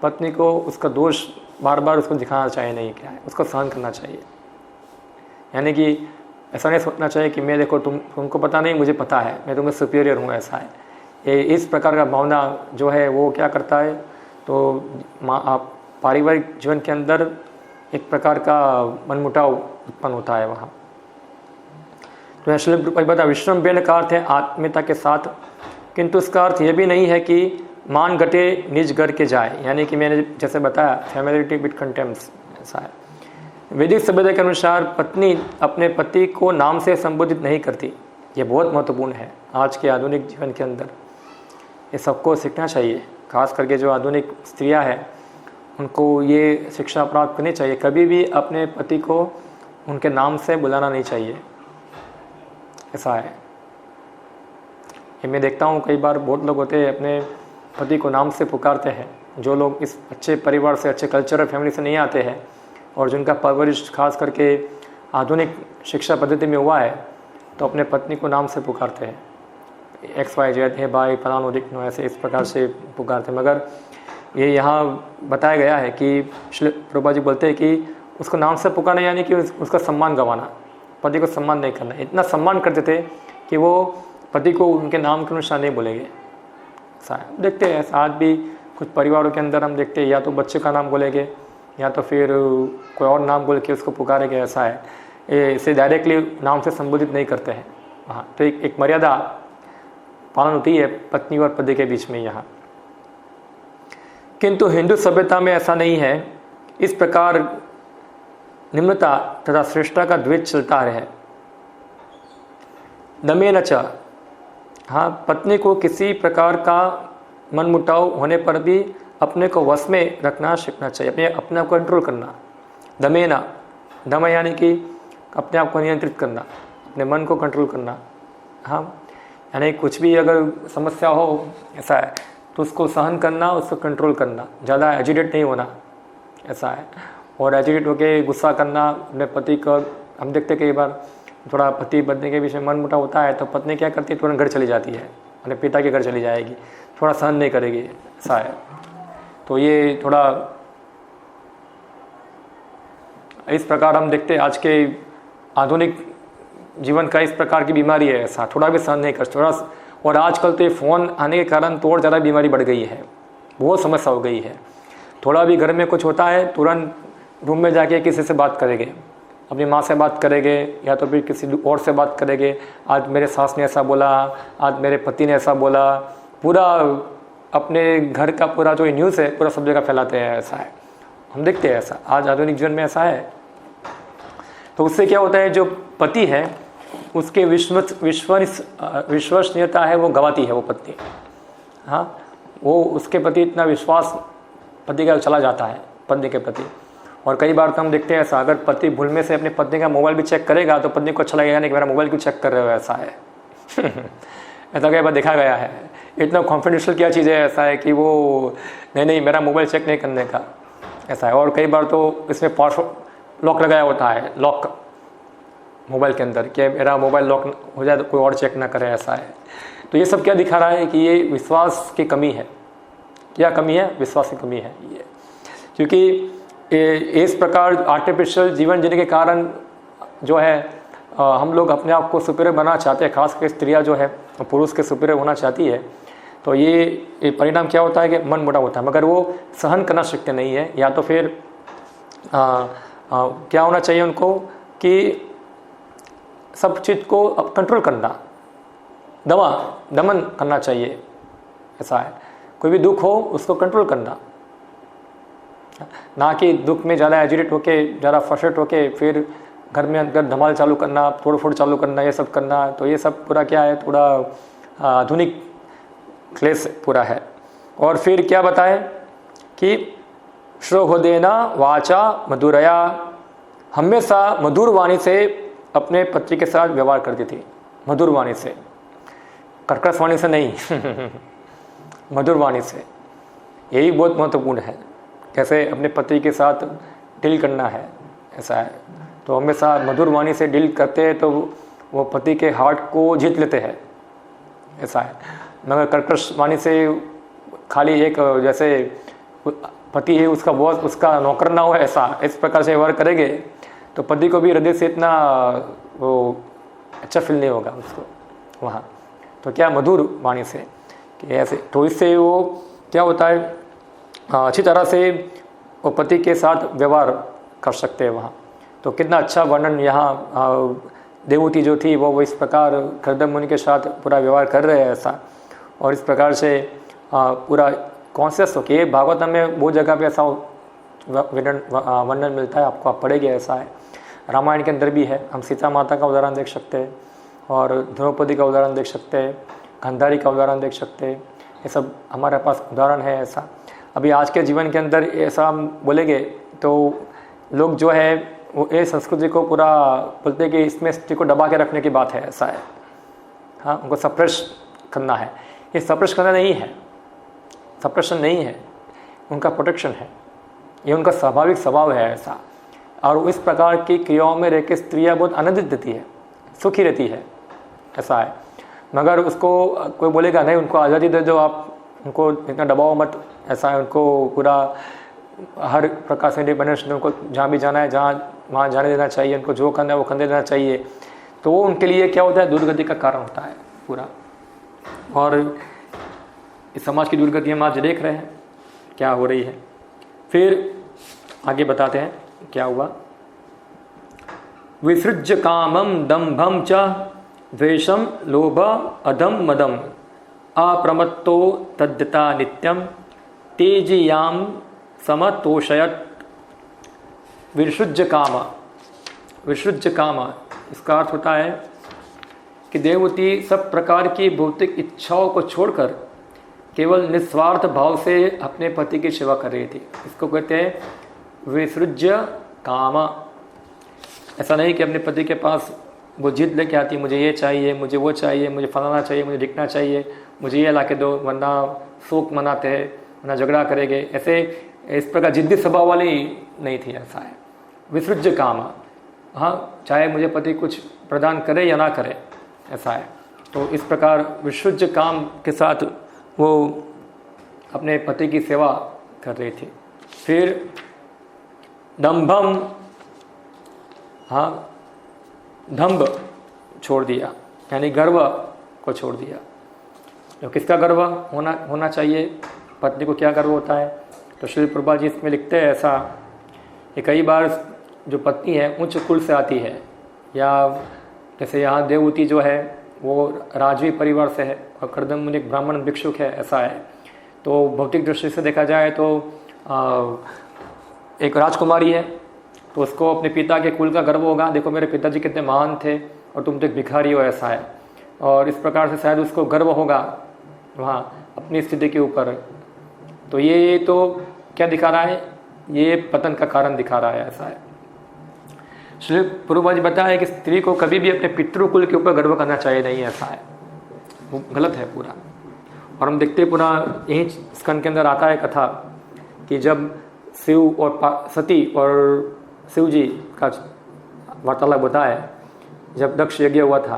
पत्नी को उसका दोष बार बार उसको दिखाना चाहिए नहीं, क्या है, उसको सहन करना चाहिए। यानी कि ऐसा नहीं सोचना चाहिए कि मैं देखो तुमको पता नहीं, मुझे पता है, मैं तुम्हें सुपीरियर हूँ, ऐसा है। ये इस प्रकार का भावना जो है वो क्या करता है, तो पारिवारिक जीवन के अंदर एक प्रकार का मनमुटाव उत्पन्न होता है वहाँ। तो असली बता विश्रम्भेन का अर्थ है आत्मीयता के साथ, किंतु इसका अर्थ ये भी नहीं है कि मान घटे निज घर के जाए, यानी कि मैंने जैसे बताया फैमिलिटी विद कंटेम्प्ट, ऐसा है। वैदिक सभ्यता के अनुसार पत्नी अपने पति को नाम से संबोधित नहीं करती। ये बहुत महत्वपूर्ण है आज के आधुनिक जीवन के अंदर, ये सबको सीखना चाहिए। खास करके जो आधुनिक स्त्रियां हैं उनको ये शिक्षा प्राप्त करनी चाहिए, कभी भी अपने पति को उनके नाम से बुलाना नहीं चाहिए, ऐसा है। ये मैं देखता हूँ कई बार बहुत लोग होते हैं अपने पति को नाम से पुकारते हैं। जो लोग इस अच्छे परिवार से, अच्छे कल्चरल फैमिली से नहीं आते हैं और जिनका परवरिश खास करके आधुनिक शिक्षा पद्धति में हुआ है, तो अपने पत्नी को नाम से पुकारते हैं, XYZ है भाई फलानो दिखनो, ऐसे इस प्रकार से पुकारते हैं। मगर ये यहाँ बताया गया है कि श्री प्रभुपाद जी बोलते हैं कि उसको नाम से पुकारना यानी कि उसका सम्मान गंवाना, पति को सम्मान नहीं करना। इतना सम्मान करते थे कि वो पति को उनके नाम के अनुसार नहीं बोलेंगे। देखते हैं आज भी कुछ परिवारों के अंदर हम देखते हैं, या तो बच्चे का नाम बोलेंगे या तो फिर कोई और नाम बोल के उसको पुकारेंगे, ऐसा है। इसे डायरेक्टली नाम से संबोधित नहीं करते हैं। हाँ, तो एक मर्यादा पालन होती है पत्नी और पति के बीच में यहाँ। किंतु हिंदू सभ्यता में ऐसा नहीं है। इस प्रकार निम्नता तथा श्रेष्ठता का द्वेष चलता रहे। दमेन च, हाँ, पत्नी को किसी प्रकार का मनमुटाव होने पर भी अपने को वश में रखना सीखना चाहिए, अपने आप को कंट्रोल करना। दमेना, दम यानी कि अपने आप को नियंत्रित करना, अपने मन को कंट्रोल करना। हाँ, यानी कुछ भी अगर समस्या हो, ऐसा है, तो उसको सहन करना, उसको कंट्रोल करना, ज़्यादा एजिटेट नहीं होना, ऐसा है। और एजिटेट होकर गुस्सा करना अपने पति को, हम देखते कई बार थोड़ा पति पत्नी के बीच में मन मुटाव होता है तो पत्नी क्या करती है, तुरंत घर चली जाती है, अपने पिता के घर चली जाएगी, थोड़ा सहन नहीं करेगी, ऐसा है। तो ये थोड़ा इस प्रकार हम देखते हैं आज के आधुनिक जीवन का इस प्रकार की बीमारी है, ऐसा थोड़ा भी सहन नहीं कर थोड़ा। और आजकल तो ये फ़ोन आने के कारण तो और ज़्यादा बीमारी बढ़ गई है, बहुत समस्या हो गई है। थोड़ा भी घर में कुछ होता है तुरंत रूम में जाके किसी से बात करेंगे, अपनी माँ से बात करेंगे या तो फिर किसी और से बात करेंगे। आज मेरे सास ने ऐसा बोला, आज मेरे पति ने ऐसा बोला, पूरा अपने घर का पूरा जो न्यूज़ है पूरा सब जगह फैलाते हैं, ऐसा है, हम देखते हैं ऐसा, आज आधुनिक जीवन में ऐसा है। तो उससे क्या होता है, जो पति है उसके विश्वसनीयता है वो गवाती है वो पत्नी। हाँ, वो उसके प्रति इतना विश्वास पति का चला जाता है पत्नी के प्रति। और कई बार तो हम देखते हैं ऐसा, अगर पति भूल में से अपनी पत्नी का मोबाइल भी चेक करेगा तो पत्नी को अच्छा लगेगा नहीं कि मेरा मोबाइल क्यों चेक कर रहे हो, ऐसा है। ऐसा कई बार देखा गया है। इतना कॉन्फिडेंशियल क्या चीज़ है, ऐसा है कि वो नहीं मेरा मोबाइल चेक नहीं करने का, ऐसा है। और कई बार तो इसमें पासवर्ड लॉक लगाया होता है, लॉक मोबाइल के अंदर, कि मेरा मोबाइल लॉक हो जाए तो कोई और चेक ना करे, ऐसा है। तो ये सब क्या दिखा रहा है कि ये विश्वास की कमी है। क्या कमी है? विश्वास की कमी है ये। क्योंकि इस प्रकार आर्टिफिशियल जीवन जीने के कारण जो है हम लोग अपने आप को सुपीरियर बनाना चाहते हैं, खासकर स्त्रियां जो है पुरुष के सुपीरियर होना चाहती है। तो ये परिणाम क्या होता है कि मन मुटाव होता है, मगर वो सहन करना सीखते नहीं है। या तो फिर क्या होना चाहिए उनको कि सब चीज़ को अब कंट्रोल करना, दमन करना चाहिए, ऐसा है। कोई भी दुख हो उसको कंट्रोल करना, ना कि दुख में ज़्यादा एजिटेट होके, ज़्यादा फ्रस्ट्रेट होके फिर घर में अंदर धमाल चालू करना, तोड़ फोड़ चालू करना, ये सब करना। तो ये सब पूरा क्या है, थोड़ा आधुनिक क्लेश पूरा है। और फिर क्या बताएं कि श्रोहोदेना वाचा मधुरया, हमेशा मधुर वाणी से अपने पति के साथ व्यवहार करती थी। मधुर वाणी से, कर्कश वाणी से नहीं। मधुर वाणी से, यही बहुत महत्वपूर्ण है, कैसे अपने पति के साथ डील करना है, ऐसा है। तो हमेशा मधुर वाणी से डील करते हैं तो वो पति के हार्ट को जीत लेते हैं, ऐसा है। मगर कर्कश वाणी से खाली एक जैसे पति है उसका बॉस, उसका नौकर ना हो, ऐसा इस प्रकार से व्यवहार करेंगे तो पति को भी हृदय से इतना वो अच्छा फील नहीं होगा उसको वहाँ। तो क्या मधुर वाणी से कि ऐसे, तो इससे वो क्या होता है, अच्छी तरह से वो पति के साथ व्यवहार कर सकते हैं वहाँ। तो कितना अच्छा वर्णन यहाँ देवहूति जो थी वो इस प्रकार कर्दम मुनि के साथ पूरा व्यवहार कर रहे हैं, ऐसा। और इस प्रकार से पूरा कॉन्शियस हो कि भागवतम में वो जगह पे ऐसा वर्णन मिलता है, आपको आप पढ़ेंगे, ऐसा है। रामायण के अंदर भी है, हम सीता माता का उदाहरण देख सकते हैं, और द्रौपदी का उदाहरण देख सकते हैं, गांधारी का उदाहरण देख सकते हैं। ये सब हमारे पास उदाहरण है, ऐसा। अभी आज के जीवन के अंदर ऐसा हम बोलेंगे तो लोग जो है वो ये संस्कृति को पूरा बोलते हैं कि इसमें स्त्री को दबा के रखने की बात है, ऐसा है। हाँ, उनको सप्रेस करना है। ये सप्रेस करना नहीं है, सप्रेशन नहीं है, उनका प्रोटेक्शन है, ये उनका स्वाभाविक स्वभाव है, ऐसा। और इस प्रकार की क्रियाओं में रह के स्त्रियाँ बहुत आनंदित रहती है, सुखी रहती है, ऐसा है। मगर उसको कोई बोलेगा नहीं, उनको आज़ादी दे दो, आप उनको इतना दबाओ मत, ऐसा है। उनको पूरा हर प्रकार से इंडिपेंडेंस, उनको जहाँ भी जाना है जहाँ वहाँ जाने देना चाहिए, उनको जो करना है वो करने देना चाहिए। तो वो उनके लिए क्या होता है, दुर्गति का कारण होता है पूरा। और इस समाज की दुर्गति हम आज देख रहे हैं क्या हो रही है। फिर आगे बताते हैं क्या हुआ। विसृज्य कामम दम्भम च द्वेषम लोभ अधम मदम अप्रमत्तो तद्यता नित्यम तेजियाम समतोषयत। विसृज्य काम, विसृज्य काम इसका अर्थ होता है कि देवहूति सब प्रकार की भौतिक इच्छाओं को छोड़कर केवल निस्वार्थ भाव से अपने पति की सेवा कर रही थी। इसको कहते हैं विसृज्य काम। ऐसा नहीं कि अपने पति के पास वो जिद लेके आती, मुझे ये चाहिए, मुझे वो चाहिए, मुझे फलाना चाहिए, मुझे दिखना चाहिए, मुझे ये ला के दो, वरना शोक मनाते हैं, वरना झगड़ा करेंगे, ऐसे इस प्रकार जिद्दी स्वभाव वाली नहीं थी, ऐसा है। विसृज्य काम, हाँ, चाहे मुझे पति कुछ प्रदान करे या ना करे, ऐसा है। तो इस प्रकार विसृज्य काम के साथ वो अपने पति की सेवा कर रही थी। फिर दंभम, हाँ, दंभ छोड़ दिया, यानी गर्व को छोड़ दिया। तो किसका गर्व होना चाहिए, पत्नी को क्या गर्व होता है? तो श्री प्रभुपाद जी इसमें लिखते हैं ऐसा कि कई बार जो पत्नी है उच्च कुल से आती है, या जैसे यहाँ देवहूति जो है वो राजवी परिवार से है और कर्दम मुनि एक ब्राह्मण भिक्षुक है, ऐसा है। तो भौतिक दृष्टि से देखा जाए तो एक राजकुमारी है, तो उसको अपने पिता के कुल का गर्व होगा, देखो मेरे पिताजी कितने महान थे और तुम तो एक भिखारी हो, ऐसा है। और इस प्रकार से शायद उसको गर्व होगा वहाँ अपनी स्थिति के ऊपर। तो ये तो क्या दिखा रहा है, ये पतन का कारण दिखा रहा है, ऐसा है। श्री प्रभुपाद जी बताया कि स्त्री को कभी भी अपने पितृकुल के ऊपर गर्व करना चाहिए नहीं, ऐसा है, वो गलत है पूरा। और हम देखते पूरा यही स्कंद के अंदर आता है कथा कि जब शिव और सती और शिव जी का वार्तालाप होता है, जब दक्ष यज्ञ हुआ था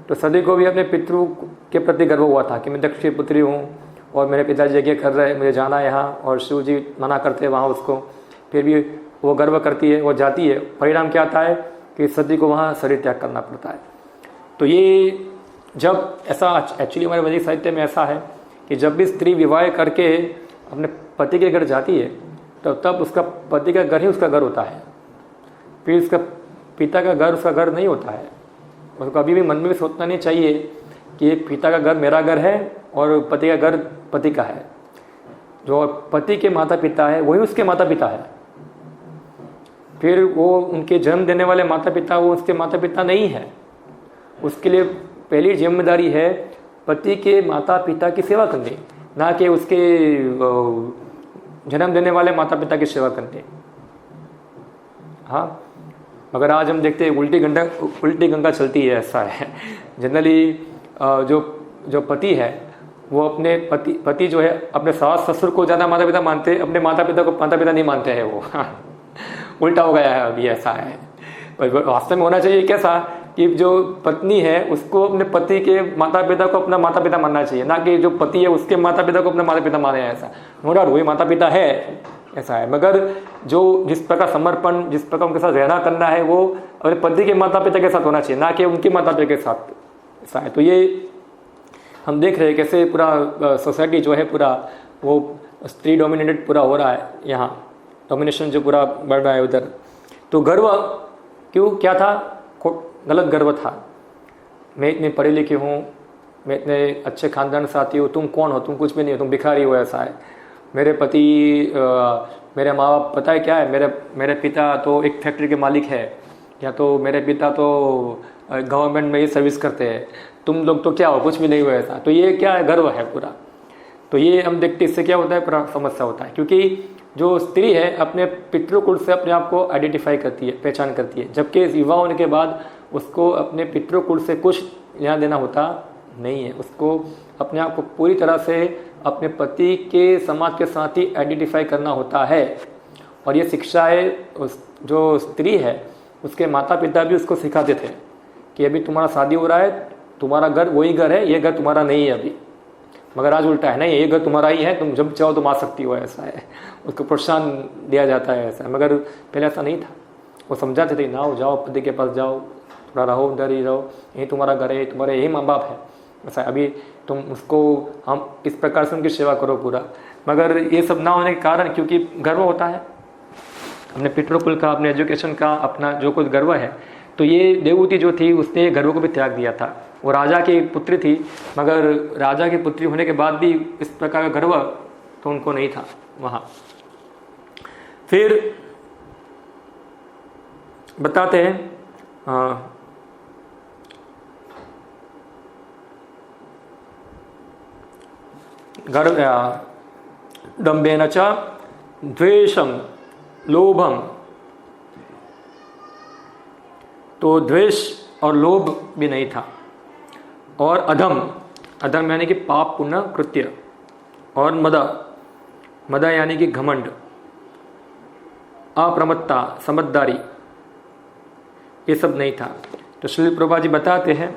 तो सती को भी अपने पितृ के प्रति गर्व हुआ था कि मैं दक्ष की पुत्री हूँ और मेरे पिताजी यज्ञ कर रहे हैं, मुझे जाना है यहाँ, और शिव जी मना करते हैं वहाँ उसको, फिर भी वो गर्व करती है, वो जाती है। परिणाम क्या आता है कि सती को वहाँ शरीर त्याग करना पड़ता है। तो ये जब ऐसा एक्चुअली हमारे वैदिक साहित्य में ऐसा है कि जब भी स्त्री विवाह करके अपने पति के घर जाती है तो तब उसका पति का घर ही उसका घर होता है, फिर उसका पिता का घर उसका घर नहीं होता है। उसको कभी भी मन में भी सोचना नहीं चाहिए कि पिता का घर मेरा घर है और पति का घर पति का है। जो पति के माता पिता है वही उसके माता पिता है, फिर वो उनके जन्म देने वाले माता पिता वो उसके माता पिता नहीं है। उसके लिए पहली जिम्मेदारी है पति के माता पिता की सेवा करनी, ना कि उसके जन्म देने वाले माता पिता की सेवा करनी। हाँ, मगर आज हम देखते हैं उल्टी गंगा चलती है, ऐसा है। जनरली जो पति है वो अपने पति जो है अपने सास ससुर को ज़्यादा माता पिता मानते, अपने माता पिता को माता पिता नहीं मानते हैं वो। उल्टा हो गया है अभी, ऐसा है। पर वास्तव में होना चाहिए कैसा कि जो पत्नी है उसको अपने पति के माता पिता को अपना माता पिता मानना चाहिए, ना कि जो पति है उसके माता पिता को अपने माता पिता माने, ऐसा। नो डाउट वही माता पिता है, ऐसा है। मगर जो जिस प्रकार समर्पण, जिस प्रकार उनके साथ रहना करना है वो अपने पति के माता पिता के साथ होना चाहिए, ना कि उनके माता पिता के साथ, ऐसा है। तो ये हम देख रहे हैं कैसे पूरा सोसाइटी जो है पूरा वो स्त्री डोमिनेटेड पूरा हो रहा है, यहाँ डोमिनेशन जो पूरा बढ़ रहा है उधर। तो गर्व क्यों, क्या था, गलत गर्व था। मैं इतनी पढ़ी लिखी हूँ, मैं इतने अच्छे खानदान से आती हूँ, तुम कौन हो, तुम कुछ भी नहीं हो, तुम भिखारी हो, ऐसा है। मेरे पति मेरे माँ बाप पता है क्या है, मेरे पिता तो एक फैक्ट्री के मालिक है, या तो मेरे पिता तो गवर्नमेंट में ही सर्विस करते हैं, तुम लोग तो क्या हो, कुछ भी नहीं हो, ऐसा। तो ये क्या है, गर्व है पूरा। तो ये हम देखते इससे क्या होता है, पूरा समस्या होता है। क्योंकि जो स्त्री है अपने पितृकुल से अपने आप को आइडेंटिफाई करती है, पहचान करती है, जबकि विवाह होने के बाद उसको अपने पितृकुल से कुछ ध्यान देना होता नहीं है। उसको अपने आप को पूरी तरह से अपने पति के समाज के साथ ही आइडेंटिफाई करना होता है। और ये शिक्षा है जो स्त्री है उसके माता पिता भी उसको सिखाते थे कि अभी तुम्हारा शादी हो रहा है, तुम्हारा घर वही घर है, ये घर तुम्हारा नहीं है अभी। मगर आज उल्टा है, नहीं ये घर तुम्हारा ही है, तुम जब चाहो तुम आ सकती हो, ऐसा है। उसको प्रोत्साहन दिया जाता है, ऐसा। मगर पहले ऐसा नहीं था, वो समझाते थे, ना जाओ पति के पास जाओ, थोड़ा रहो, उधर ही रहो, यही तुम्हारा घर है, तुम्हारे यही माँ बाप है, ऐसा। अभी तुम उसको हम इस प्रकार से उनकी सेवा करो पूरा। मगर ये सब ना होने के कारण, क्योंकि गर्व होता है अपने पितृकुल का, अपने एजुकेशन का, अपना जो कुछ गर्व है, तो ये देवहूति जो थी उसने गर्व को भी त्याग दिया था। वो राजा की पुत्री थी, मगर राजा की पुत्री होने के बाद भी इस प्रकार का गर्व तो उनको नहीं था वहाँ। फिर बताते हैं गर्व दम्भेन च द्वेषम लोभम। तो द्वेष और लोभ भी नहीं था। और अधम यानी कि पाप पुण्य कृत्य। और मद यानी कि घमंड, अप्रमत्ता, समझदारी, ये सब नहीं था। तो श्री प्रभुपाद जी बताते हैं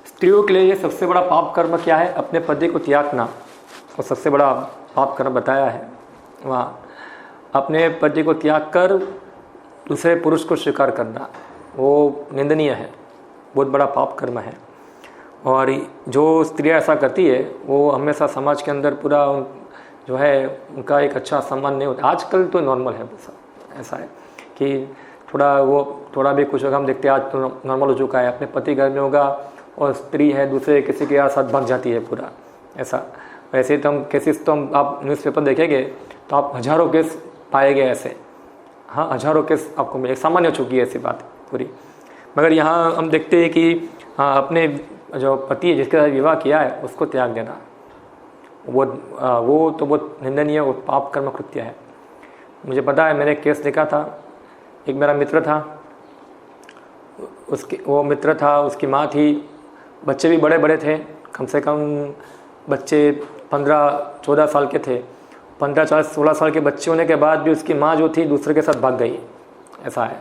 स्त्रियों के लिए ये सबसे बड़ा पाप कर्म क्या है, अपने पति को त्यागना। और सबसे बड़ा पाप कर्म बताया है वहाँ, अपने पति को त्याग कर दूसरे पुरुष को स्वीकार करना, वो निंदनीय है, बहुत बड़ा पाप कर्म है। और जो स्त्रियाँ ऐसा करती है वो हमेशा समाज के अंदर पूरा जो है उनका एक अच्छा सम्मान नहीं होता। आजकल तो नॉर्मल है, ऐसा है कि थोड़ा भी कुछ होगा, हम देखते हैं आज तो नॉर्मल हो चुका है। अपने पति घर में होगा और स्त्री है दूसरे किसी के साथ भाग जाती है पूरा, ऐसा। वैसे तो हम केसेस तो हम आप न्यूज़पेपर देखेंगे तो आप हज़ारों केस पाएंगे ऐसे, हाँ हज़ारों केस आपको मिले, सामान्य हो चुकी है ऐसी बात पूरी। मगर यहाँ हम देखते हैं कि अपने जो पति है जिसके साथ विवाह किया है उसको त्याग देना, वो तो बहुत निंदनीय और पाप कर्म कृत्य है। मुझे पता है, मैंने केस देखा था, एक मेरा मित्र था, उसकी माँ थी, बच्चे भी बड़े बड़े थे, कम से कम बच्चे 15-14 साल के थे। 15-16 साल के बच्चे होने के बाद भी उसकी माँ जो थी दूसरे के साथ भाग गई, ऐसा है।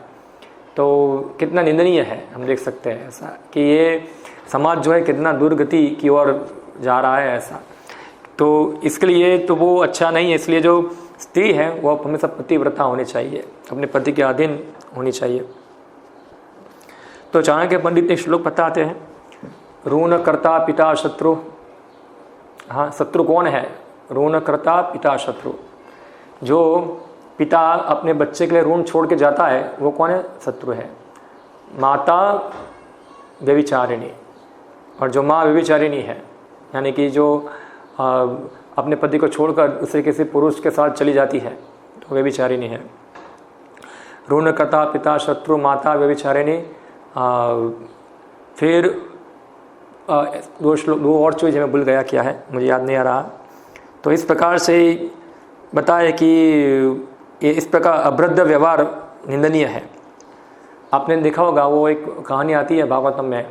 तो कितना निंदनीय है, हम देख सकते हैं ऐसा कि ये समाज जो है कितना दुर्गति की ओर जा रहा है ऐसा। तो इसके लिए तो वो अच्छा नहीं है, इसलिए जो स्त्री है वो हमेशा पतिव्रता होनी चाहिए, अपने पति के अधीन होनी चाहिए। तो चाणक्य पंडित एक श्लोक बताते हैं, ऋण कर्ता पिता शत्रु। हाँ, शत्रु कौन है? ऋण कर्ता पिता शत्रु। जो पिता अपने बच्चे के लिए ऋण छोड़ के जाता है वो कौन है? शत्रु है। माता व्यभिचारिणी, और जो माँ व्यभिचारिणी है, यानी कि जो अपने पति को छोड़कर दूसरे किसी पुरुष के साथ चली जाती है तो व्यभिचारिणी है। ऋण कर्ता पिता शत्रु माता व्यभिचारिणी। फिर दो और चीज़ मैं भूल गया, क्या है मुझे याद नहीं आ रहा। तो इस प्रकार से बताए कि ये इस प्रकार अभद्र व्यवहार निंदनीय है। आपने देखा होगा, वो एक कहानी आती है भागवतम में,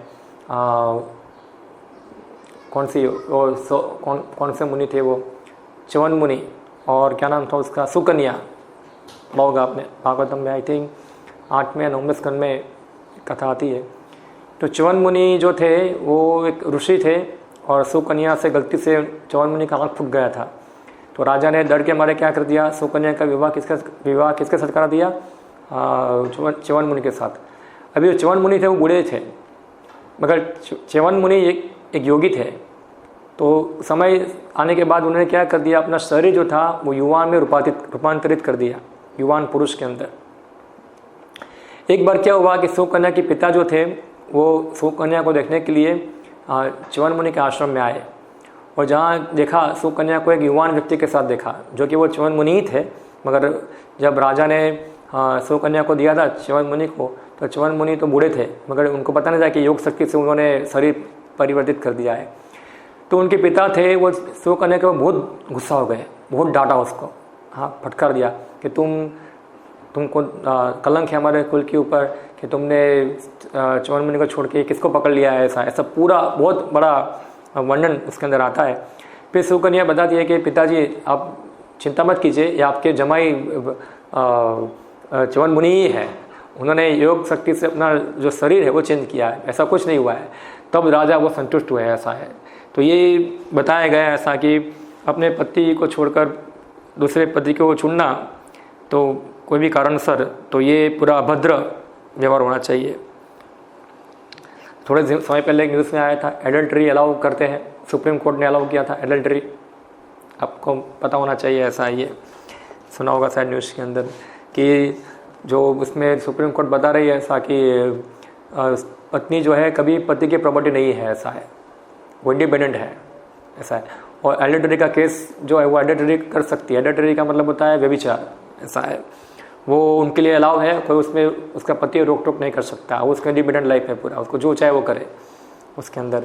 कौन से मुनि थे वो? च्यवन मुनि, और क्या नाम था उसका? सुकन्या। होगा आपने भागवतम में, आई थिंक 8वें या 9वें स्कंद में कथा आती है। तो च्यवन मुनि जो थे वो एक ऋषि थे, और सुकन्या से गलती से च्यवन मुनि का आँख फूट गया था। तो राजा ने डर के मारे क्या कर दिया, सुकन्या का विवाह किसके साथ करा दिया? च्यवन मुनि के साथ। अभी जो च्यवन मुनि थे वो बूढ़े थे, मगर च्यवन मुनि एक योगी थे। तो समय आने के बाद उन्होंने क्या कर दिया, अपना शरीर जो था वो युवान में रूपांतरित कर दिया, युवान पुरुष के अंदर। एक बार क्या हुआ कि सुकन्या के पिता जो थे वो सुकन्या को देखने के लिए च्यवन मुनि के आश्रम में आए, और जहाँ देखा सुकन्या को एक युवान व्यक्ति के साथ देखा, जो कि वो च्यवन मुनि ही थे। मगर जब राजा ने सुकन्या को दिया था च्यवन मुनि को, तो च्यवन मुनि तो बूढ़े थे, मगर उनको पता नहीं था कि योग शक्ति से उन्होंने शरीर परिवर्तित कर दिया है। तो उनके पिता थे वो सुकन्या के बहुत गुस्सा हो गए, बहुत डांटा उसको, हाँ फटकार दिया कि तुमको कलंक है हमारे कुल के ऊपर कि तुमने च्यवन मुनि को छोड़ के किसको पकड़ लिया है। ऐसा पूरा बहुत बड़ा वर्णन उसके अंदर आता है। फिर सुकन्या बताती है कि पिताजी आप चिंता मत कीजिए, ये आपके जमाई च्यवन मुनि ही है, उन्होंने योग शक्ति से अपना जो शरीर है वो चेंज किया है, ऐसा कुछ नहीं हुआ है। तब राजा वो संतुष्ट हुए, ऐसा है। तो ये बताया गया है ऐसा कि अपने पति को छोड़कर दूसरे पति को चुनना तो कोई भी कारणसर, तो ये पूरा अभद्र व्यवहार होना चाहिए। थोड़े समय पहले एक न्यूज़ में आया था, एडल्ट्री अलाउ करते हैं, सुप्रीम कोर्ट ने अलाउ किया था एडल्ट्री, आपको पता होना चाहिए ऐसा। ये सुना होगा शायद न्यूज़ के अंदर कि जो उसमें सुप्रीम कोर्ट बता रही है ऐसा कि पत्नी जो है कभी पति की प्रॉपर्टी नहीं है, ऐसा है, वो इंडिपेंडेंट है, ऐसा है। और एडल्ट्री का केस जो है वो एडल्ट्री कर सकती है। एडल्ट्री का मतलब होता है व्यभिचार, ऐसा है। वो उनके लिए अलाउ है, कोई उसमें उसका पति रोक टोक नहीं कर सकता, वो उसका इंडिपेंडेंट लाइफ है पूरा, उसको जो चाहे वो करे उसके अंदर।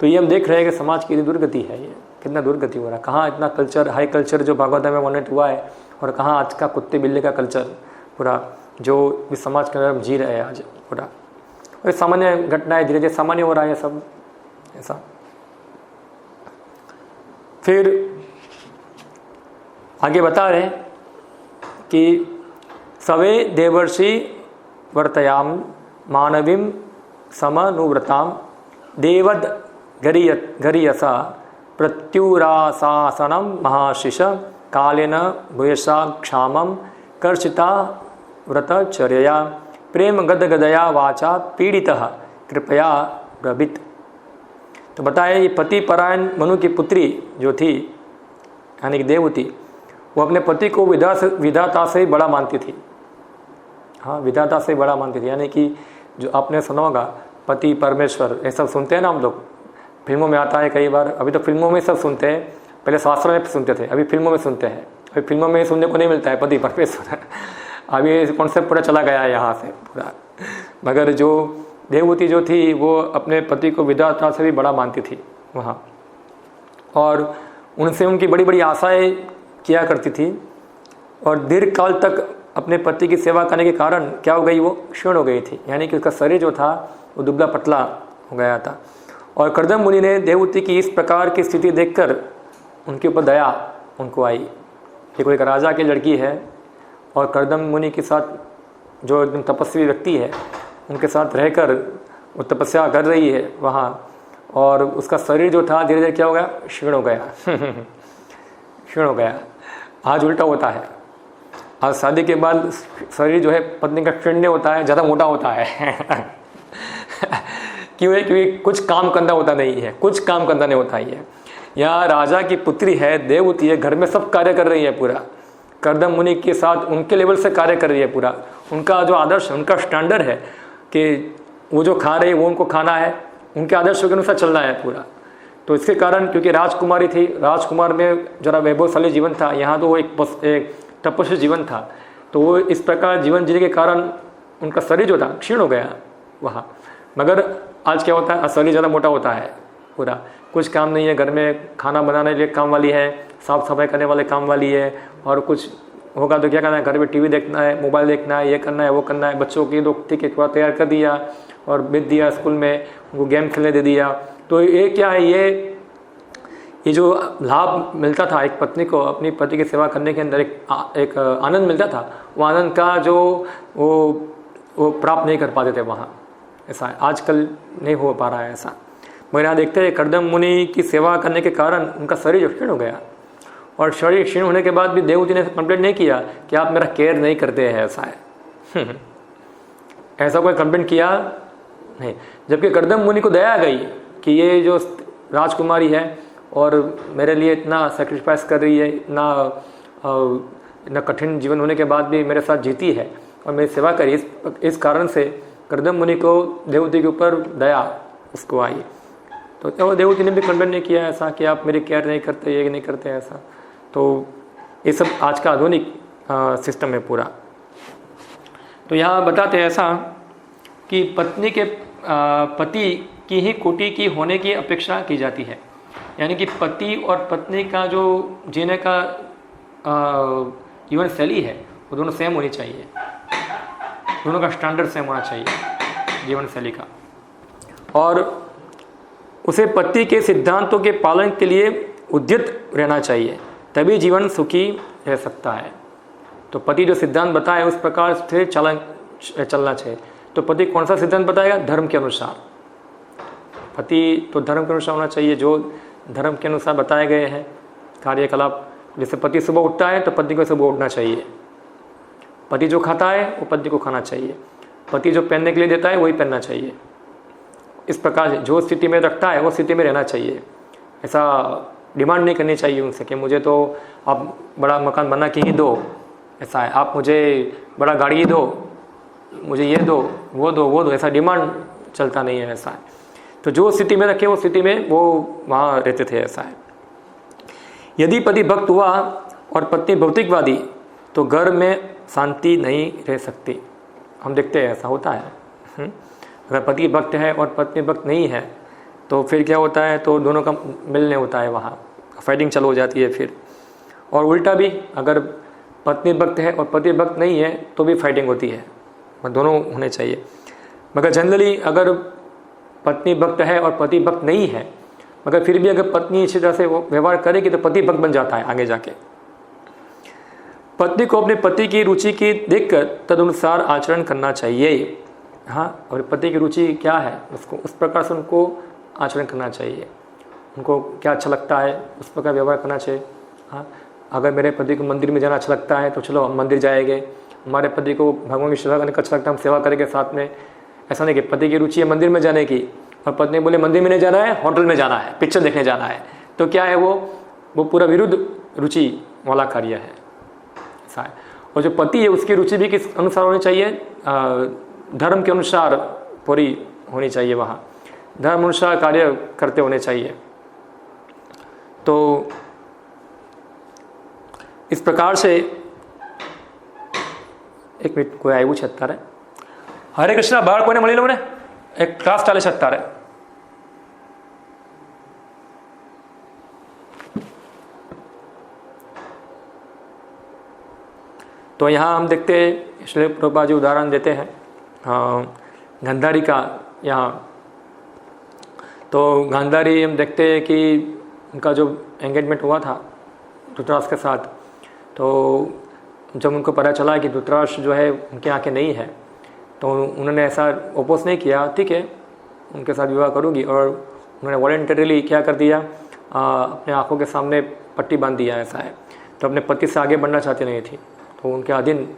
तो ये हम देख रहे हैं कि समाज की दुर्गति है, ये कितना दुर्गति हो रहा है। कहाँ इतना कल्चर, हाई कल्चर जो भागवत में वर्णित हुआ है, और कहाँ आज का कुत्ते बिल्ली का कल्चर पूरा जो इस समाज के अंदर हम जी रहे हैं आज पूरा। और सामान्य घटनाएं धीरे धीरे सामान्य हो रहा है सब, ऐसा। फिर आगे बता रहे कि सवे देवर्षि वर्तयाम मानवीं समनुव्रताम देवद गरीयसा प्रत्युरासासनम महाशिष कालेन भूयसा क्षामम कर्षिता व्रतचर्या प्रेम गदगदया वाचा पीड़ितः कृपया ब्रवीत। तो बताया ये पति परायण मनु की पुत्री जो थी, यानी कि देवती, वो अपने पति को विधाता से बड़ा मानती थी। हाँ, विधाता से बड़ा मानती थी, यानी कि जो आपने सुना होगा पति परमेश्वर, ये सब सुनते हैं ना हम लोग, फिल्मों में आता है कई बार, अभी तो फिल्मों में सब सुनते हैं, पहले शास्त्रों में सुनते थे, अभी फिल्मों में सुनते हैं। अभी फिल्मों में सुनने को नहीं मिलता है पति परमेश्वर, अभी कॉन्सेप्ट पूरा चला गया है यहाँ से पूरा। मगर जो देवहूति जो थी वो अपने पति को विधाता से भी बड़ा मानती थी वहाँ, और उनसे उनकी बड़ी बड़ी आशाएं किया करती थी, और दीर्घ काल तक अपने पति की सेवा करने के कारण क्या हो गई, वो क्षीण हो गई थी, यानी कि उसका शरीर जो था वो दुबला पतला हो गया था। और कर्दम मुनि ने देवहूति की इस प्रकार की स्थिति देखकर उनके ऊपर दया उनको आई कि कोई एक राजा की लड़की है और कर्दम मुनि के साथ जो एकदम तपस्वी व्यक्ति है उनके साथ रहकर वो तपस्या कर रही है वहाँ, और उसका शरीर जो था धीरे धीरे क्या हो गया, क्षीण हो गया क्षीण हो गया। आज उल्टा होता है, आज शादी के बाद शरीर जो है पत्नी का क्षीण होता है, ज़्यादा मोटा होता है क्यों है? क्योंकि कुछ काम करना होता नहीं है, कुछ काम करना नहीं होता ही है। यहाँ राजा की पुत्री है, देवहूति है, घर में सब कार्य कर रही है पूरा, कर्दम मुनि के साथ उनके लेवल से कार्य कर रही है पूरा। उनका जो आदर्श, उनका स्टैंडर्ड है कि वो जो खा रही है वो उनको खाना है, उनके आदर्शों के अनुसार चलना है पूरा। तो इसके कारण, क्योंकि राजकुमारी थी, राजकुमार में जरा वैभवशाली जीवन था, यहाँ तो वो एक तपस्वी जीवन था, तो वो इस प्रकार जीवन जीने के कारण उनका शरीर जो था क्षीण हो गया वहाँ। मगर आज क्या होता है, शरीर ज़्यादा मोटा होता है पूरा, कुछ काम नहीं है, घर में खाना बनाने के लिए काम वाली है, साफ सफाई करने वाले काम वाली है, और कुछ होगा तो क्या करना है, घर में टीवी देखना है, मोबाइल देखना है, ये करना है, वो करना है, बच्चों की तो ठीक है थोड़ा तैयार कर दिया और भेज दिया स्कूल में, उनको गेम खेलने दे दिया। तो ये क्या है, ये जो लाभ मिलता था एक पत्नी को अपनी पति की सेवा करने के अंदर, एक आनंद मिलता था, वो आनंद का जो वो प्राप्त नहीं कर पाते थे वहाँ। ऐसा है, आजकल नहीं हो पा रहा है ऐसा। मगर यहाँ देखते हैं कर्दम मुनि की सेवा करने के कारण उनका शरीर क्षीण हो गया, और शरीर क्षीण होने के बाद भी देवहूति ने कंप्लेंट नहीं किया कि आप मेरा केयर नहीं करते हैं, ऐसा है ऐसा कोई कंप्लेंट किया नहीं। जबकि कर्दम मुनि को दया गई कि ये जो राजकुमारी है और मेरे लिए इतना सेक्रीफाइस कर रही है, इतना कठिन जीवन होने के बाद भी मेरे साथ जीती है और मेरी सेवा करी, इस कारण से कर्दम मुनि को देवहूति के ऊपर दया उसको आई। तो देवहूति ने भी कंप्लेंट नहीं किया ऐसा कि आप मेरी केयर नहीं करते, ये नहीं करते ऐसा। तो ये सब आज का आधुनिक सिस्टम है पूरा। तो यहाँ बताते हैं ऐसा कि पत्नी के पति की ही कोटि की होने की अपेक्षा की जाती है, यानी कि पति और पत्नी का जो जीने का जीवन शैली है वो दोनों सेम होनी चाहिए, दोनों का स्टैंडर्ड सेम होना चाहिए जीवन शैली का, और उसे पति के सिद्धांतों के पालन के लिए उद्यत रहना चाहिए, तभी जीवन सुखी रह सकता है। तो पति जो सिद्धांत बताए उस प्रकार से चलना चाहिए। तो पति कौन सा सिद्धांत बताएगा? धर्म के अनुसार। पति तो धर्म के अनुसार होना चाहिए, जो धर्म के अनुसार बताए गए हैं कार्यकलाप। जैसे पति सुबह उठता है तो पति को सुबह उठना चाहिए, पति जो खाता है वो पति को खाना चाहिए, पति जो पहनने के लिए देता है वही पहनना चाहिए। इस प्रकार जो स्थिति में रखता है वो स्थिति में रहना चाहिए। ऐसा डिमांड नहीं करनी चाहिए उनसे कि मुझे तो आप बड़ा मकान बना के ही दो, ऐसा है, आप मुझे बड़ा गाड़ी दो, मुझे ये दो वो दो, ऐसा डिमांड चलता नहीं है, ऐसा है। तो जो स्थिति में रखे वो स्थिति में वो वहाँ रहते थे, ऐसा है। यदि पति भक्त हुआ और पत्नी भौतिकवादी तो घर में शांति नहीं रह सकती। हम देखते हैं ऐसा होता है। अगर पति भक्त है और पत्नी भक्त नहीं है तो फिर क्या होता है, तो दोनों का मिलने होता है, वहाँ फाइटिंग चालू हो जाती है फिर। और उल्टा भी, अगर पत्नी भक्त है और पति भक्त नहीं है तो भी फाइटिंग होती है, दोनों होने चाहिए। मगर जनरली अगर पत्नी भक्त है और पति भक्त नहीं है, मगर फिर भी अगर पत्नी इसी तरह से वो व्यवहार करेगी तो पति भक्त बन जाता है आगे जाके। पत्नी को अपने पति की रुचि की देखकर तदनुसार आचरण करना चाहिए। हाँ, और पति की रुचि क्या है उसको उस प्रकार से उनको आचरण करना चाहिए, उनको क्या अच्छा लगता है उस प्रकार व्यवहार करना चाहिए। हाँ, अगर मेरे पति को मंदिर में जाना अच्छा लगता है तो चलो हम मंदिर जाएंगे, हमारे पति को भगवान की सेवा करने का अच्छा लगता है हम सेवा करेंगे साथ में। ऐसा नहीं कि पति की रुचि है मंदिर में जाने की और पत्नी बोले मंदिर में नहीं जाना है, होटल में जाना है, पिक्चर देखने जाना है, तो क्या है वो पूरा विरुद्ध रुचि वाला कार्य है, ऐसा है। और जो पति है उसकी रुचि भी किस अनुसार होनी चाहिए? धर्म के अनुसार पूरी होनी चाहिए, वहाँ धर्म अनुसार कार्य करते होने चाहिए। तो इस प्रकार से एक मिनट कोई आयु 76 है। हरे कृष्णा बाहर कोई ने मળી લો ને एक क्लास ચાલે છે અત્યારે। तो यहाँ हम देखते हैं श्री प्रभुपाद जी उदाहरण देते हैं गांधारी का। यहाँ तो गांधारी हम देखते हैं कि उनका जो एंगेजमेंट हुआ था धृतराष्ट्र के साथ, तो जब उनको पता चला कि धृतराष्ट्र जो है उनकी आंखें नहीं है, तो उन्होंने ऐसा ओपोज नहीं किया, ठीक है उनके साथ विवाह करूँगी, और उन्होंने वॉलंटरीली क्या कर दिया, अपने आँखों के सामने पट्टी बांध दिया। ऐसा है तो अपने पति से आगे बढ़ना चाहती नहीं थी, तो उनके अधीन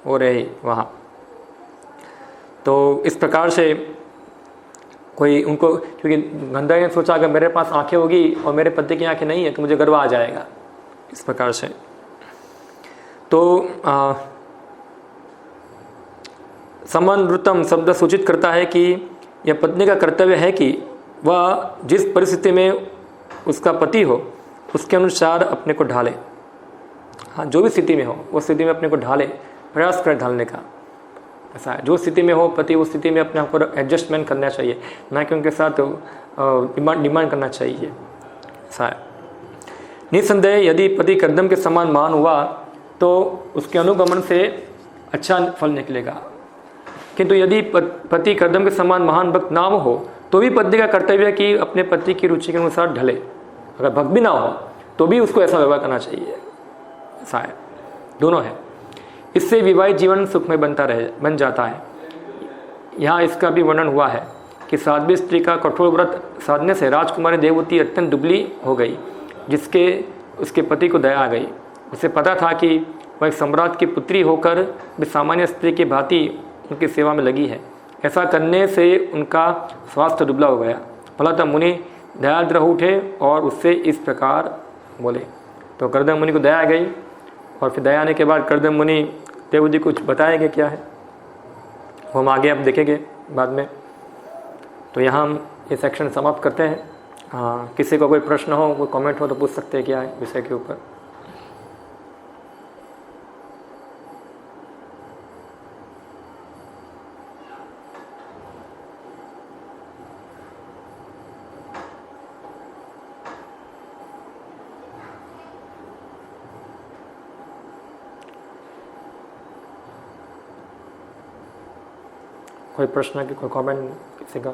हो रहे वहाँ। तो इस प्रकार से कोई उनको, क्योंकि गांधारी ने सोचा अगर मेरे पास आंखें होगी और मेरे पति की आंखें नहीं है तो मुझे गर्व आ जाएगा, इस प्रकार से। तो समानवृत्तम शब्द सूचित करता है कि यह पत्नी का कर्तव्य है कि वह जिस परिस्थिति में उसका पति हो उसके अनुसार अपने को ढाले। हाँ, जो भी स्थिति में हो वो स्थिति में अपने को ढाले, प्रयास करे ढालने का। ऐसा है, जो स्थिति में हो पति उस स्थिति में अपने आप को एडजस्टमेंट करना चाहिए, ना कि उनके साथ डिमांड करना चाहिए। ऐसा है। निसंदेह यदि पति कर्दम के समान महान हुआ तो उसके अनुगमन से अच्छा फल निकलेगा, किंतु यदि पति कर्दम के समान महान भक्त ना हो तो भी पत्नी का कर्तव्य है कि अपने पति की रुचि के अनुसार ढले। अगर भक्त भी ना हो तो भी उसको ऐसा व्यवहार करना चाहिए। ऐसा है, दोनों है। इससे विवाहित जीवन सुखमय बन जाता है। यहाँ इसका भी वर्णन हुआ है कि साध्वी स्त्री का कठोर व्रत साधने से राजकुमारी देववती अत्यंत दुबली हो गई, जिसके उसके पति को दया आ गई। उसे पता था कि वह एक सम्राट की पुत्री होकर भी सामान्य स्त्री की भांति उनकी सेवा में लगी है। ऐसा करने से उनका स्वास्थ्य दुबला हो गया। फलतः मुनि दयाद्र हो उठे और उससे इस प्रकार बोले। तो कर्दम मुनि को दया आ गई, और फिर दया आने के बाद कर्दम मुनि देव जी कुछ बताएंगे क्या है, वो हम आगे अब देखेंगे बाद में। तो यहाँ हम ये सेक्शन समाप्त करते हैं। हाँ, किसी को कोई प्रश्न हो, कोई कमेंट हो तो पूछ सकते हैं क्या है विषय के ऊपर। कोई प्रश्न की कोई कमेंट किसी का?